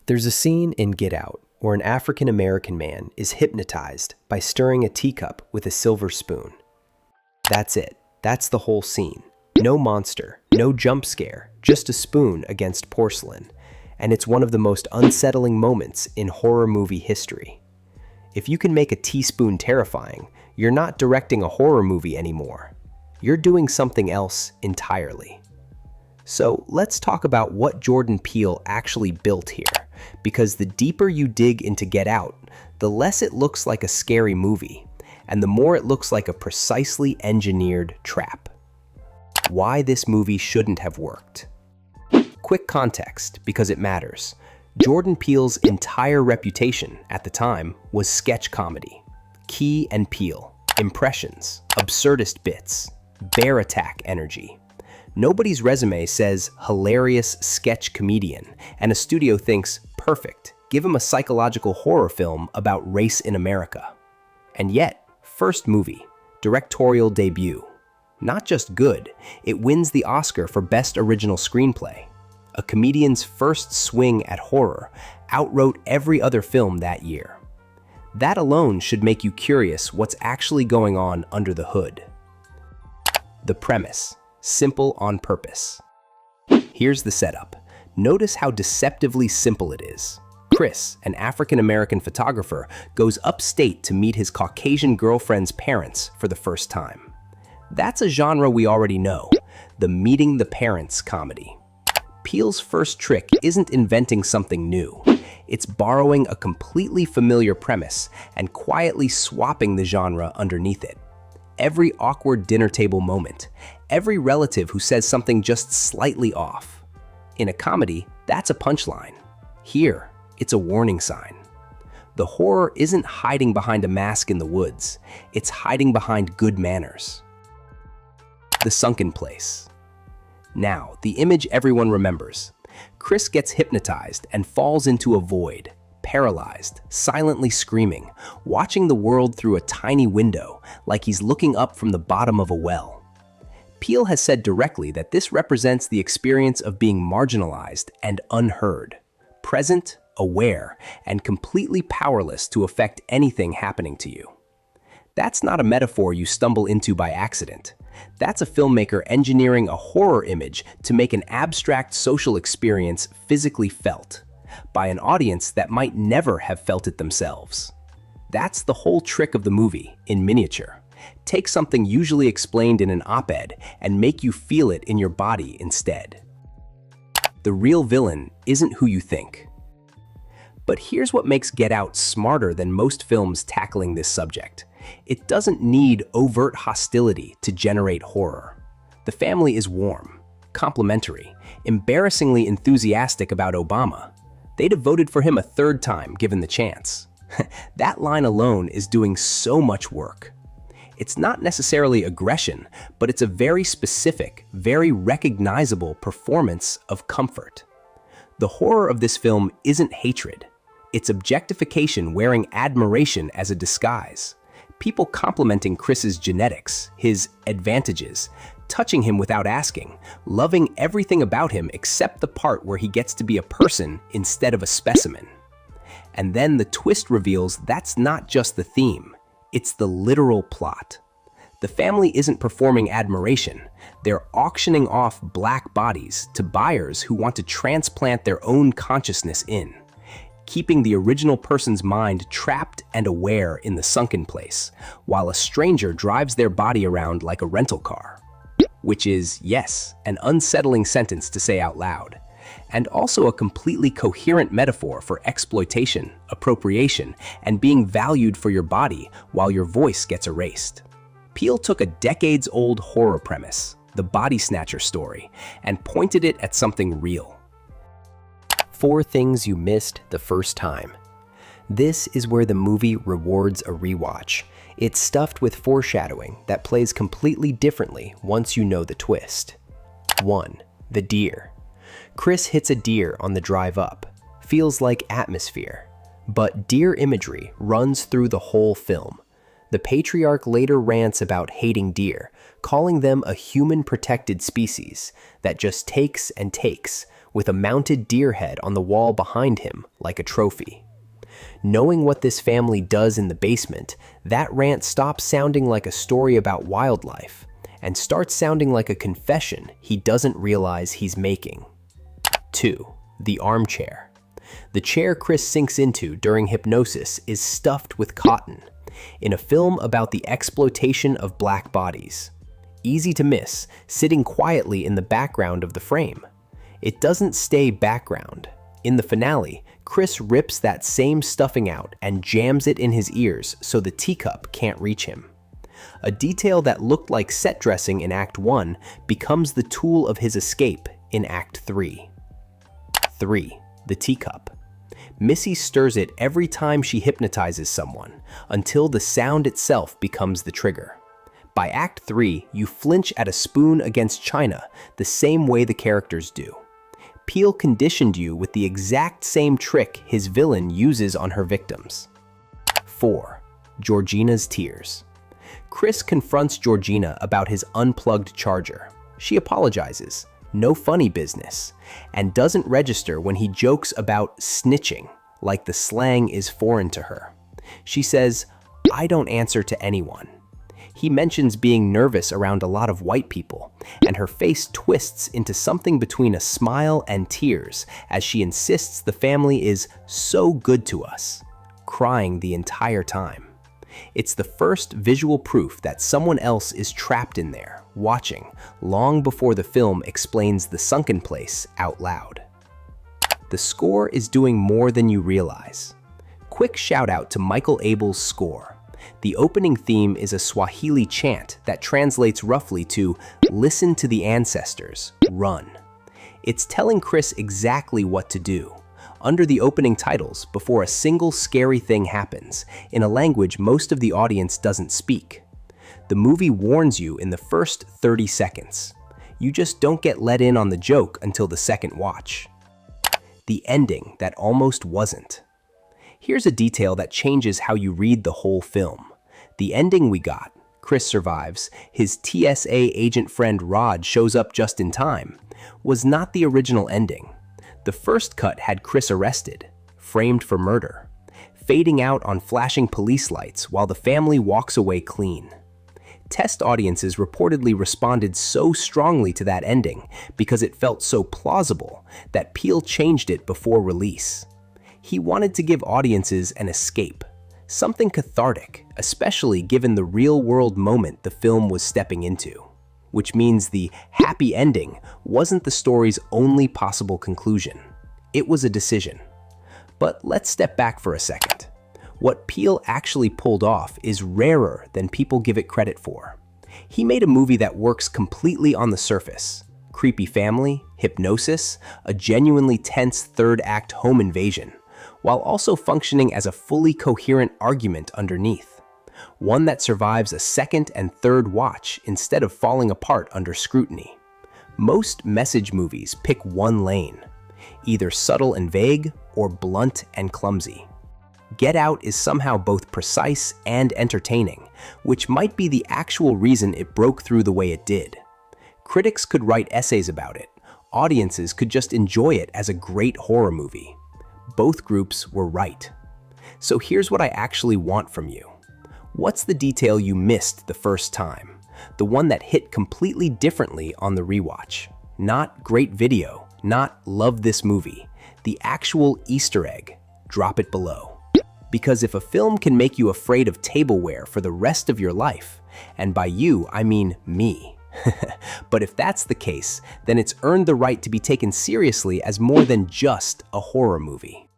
There's a scene in Get Out where an African American man is hypnotized by stirring a teacup with a silver spoon. That's it. That's the whole scene. No monster, no jump scare, just a spoon against porcelain. And it's one of the most unsettling moments in horror movie history. If you can make a teaspoon terrifying, you're not directing a horror movie anymore. You're doing something else entirely. So let's talk about what Jordan Peele actually built here, because the deeper you dig into Get Out, the less it looks like a scary movie, and the more it looks like a precisely engineered trap. Why this movie shouldn't have worked. Quick context, because it matters. Jordan Peele's entire reputation at the time was sketch comedy. Key and Peele, impressions, absurdist bits, bear attack energy. Nobody's resume says hilarious sketch comedian, and a studio thinks, perfect, give him a psychological horror film about race in America. And yet, first movie, directorial debut. Not just good, it wins the Oscar for Best Original Screenplay. A comedian's first swing at horror outwrote every other film that year. That alone should make you curious what's actually going on under the hood. The premise. Simple on purpose. Here's the setup. Notice how deceptively simple it is. Chris, an African-American photographer, goes upstate to meet his Caucasian girlfriend's parents for the first time. That's a genre we already know, the meeting the parents comedy. Peele's first trick isn't inventing something new. It's borrowing a completely familiar premise and quietly swapping the genre underneath it. Every awkward dinner table moment, every relative who says something just slightly off. In a comedy, that's a punchline. Here, it's a warning sign. The horror isn't hiding behind a mask in the woods, it's hiding behind good manners. The sunken place. Now, the image everyone remembers. Chris gets hypnotized and falls into a void, paralyzed, silently screaming, watching the world through a tiny window, like he's looking up from the bottom of a well. Peele has said directly that this represents the experience of being marginalized and unheard, present, aware, and completely powerless to affect anything happening to you. That's not a metaphor you stumble into by accident. That's a filmmaker engineering a horror image to make an abstract social experience physically felt by an audience that might never have felt it themselves. That's the whole trick of the movie, in miniature. Take something usually explained in an op-ed and make you feel it in your body instead. The real villain isn't who you think. But here's what makes Get Out smarter than most films tackling this subject. It doesn't need overt hostility to generate horror. The family is warm, complimentary, embarrassingly enthusiastic about Obama. They'd have voted for him a third time given the chance. That line alone is doing so much work. It's not necessarily aggression, but it's a very specific, very recognizable performance of comfort. The horror of this film isn't hatred. It's objectification wearing admiration as a disguise. People complimenting Chris's genetics, his advantages, touching him without asking, loving everything about him except the part where he gets to be a person instead of a specimen. And then the twist reveals that's not just the theme, it's the literal plot. The family isn't performing admiration, they're auctioning off black bodies to buyers who want to transplant their own consciousness in, keeping the original person's mind trapped and aware in the sunken place, while a stranger drives their body around like a rental car. Which is, yes, an unsettling sentence to say out loud, and also a completely coherent metaphor for exploitation, appropriation, and being valued for your body while your voice gets erased. Peele took a decades-old horror premise, the body snatcher story, and pointed it at something real. 4 things you missed the first time. This is where the movie rewards a rewatch. It's stuffed with foreshadowing that plays completely differently once you know the twist. 1. The deer. Chris hits a deer on the drive up. Feels like atmosphere. But deer imagery runs through the whole film. The patriarch later rants about hating deer, calling them a human-protected species that just takes and takes, with a mounted deer head on the wall behind him like a trophy. Knowing what this family does in the basement, that rant stops sounding like a story about wildlife and starts sounding like a confession he doesn't realize he's making. 2. The armchair. The chair Chris sinks into during hypnosis is stuffed with cotton, in a film about the exploitation of black bodies. Easy to miss, sitting quietly in the background of the frame. It doesn't stay background. In the finale, Chris rips that same stuffing out and jams it in his ears so the teacup can't reach him. A detail that looked like set dressing in Act 1 becomes the tool of his escape in Act 3. 3. The teacup. Missy stirs it every time she hypnotizes someone, until the sound itself becomes the trigger. By Act 3, you flinch at a spoon against china the same way the characters do. Peele conditioned you with the exact same trick his villain uses on her victims. 4. Georgina's tears. Chris confronts Georgina about his unplugged charger. She apologizes, no funny business, and doesn't register when he jokes about snitching, like the slang is foreign to her. She says, "I don't answer to anyone." He mentions being nervous around a lot of white people, and her face twists into something between a smile and tears as she insists the family is so good to us, crying the entire time. It's the first visual proof that someone else is trapped in there, watching, long before the film explains the sunken place out loud. The score is doing more than you realize. Quick shout out to Michael Abel's score. The opening theme is a Swahili chant that translates roughly to "Listen to the ancestors, run." It's telling Chris exactly what to do, under the opening titles before a single scary thing happens, in a language most of the audience doesn't speak. The movie warns you in the first 30 seconds. You just don't get let in on the joke until the second watch. The ending that almost wasn't. Here's a detail that changes how you read the whole film. The ending we got, Chris survives, his TSA agent friend Rod shows up just in time, was not the original ending. The first cut had Chris arrested, framed for murder, fading out on flashing police lights while the family walks away clean. Test audiences reportedly responded so strongly to that ending because it felt so plausible that Peele changed it before release. He wanted to give audiences an escape, something cathartic, especially given the real-world moment the film was stepping into. Which means the happy ending wasn't the story's only possible conclusion. It was a decision. But let's step back for a second. What Peele actually pulled off is rarer than people give it credit for. He made a movie that works completely on the surface. Creepy family, hypnosis, a genuinely tense third-act home invasion, while also functioning as a fully coherent argument underneath. One that survives a second and third watch instead of falling apart under scrutiny. Most message movies pick one lane, either subtle and vague or blunt and clumsy. Get Out is somehow both precise and entertaining, which might be the actual reason it broke through the way it did. Critics could write essays about it, audiences could just enjoy it as a great horror movie. Both groups were right. So here's what I actually want from you. What's the detail you missed the first time? The one that hit completely differently on the rewatch. Not great video, not love this movie. The actual Easter egg. Drop it below. Because if a film can make you afraid of tableware for the rest of your life, and by you, I mean me, but if that's the case, then it's earned the right to be taken seriously as more than just a horror movie.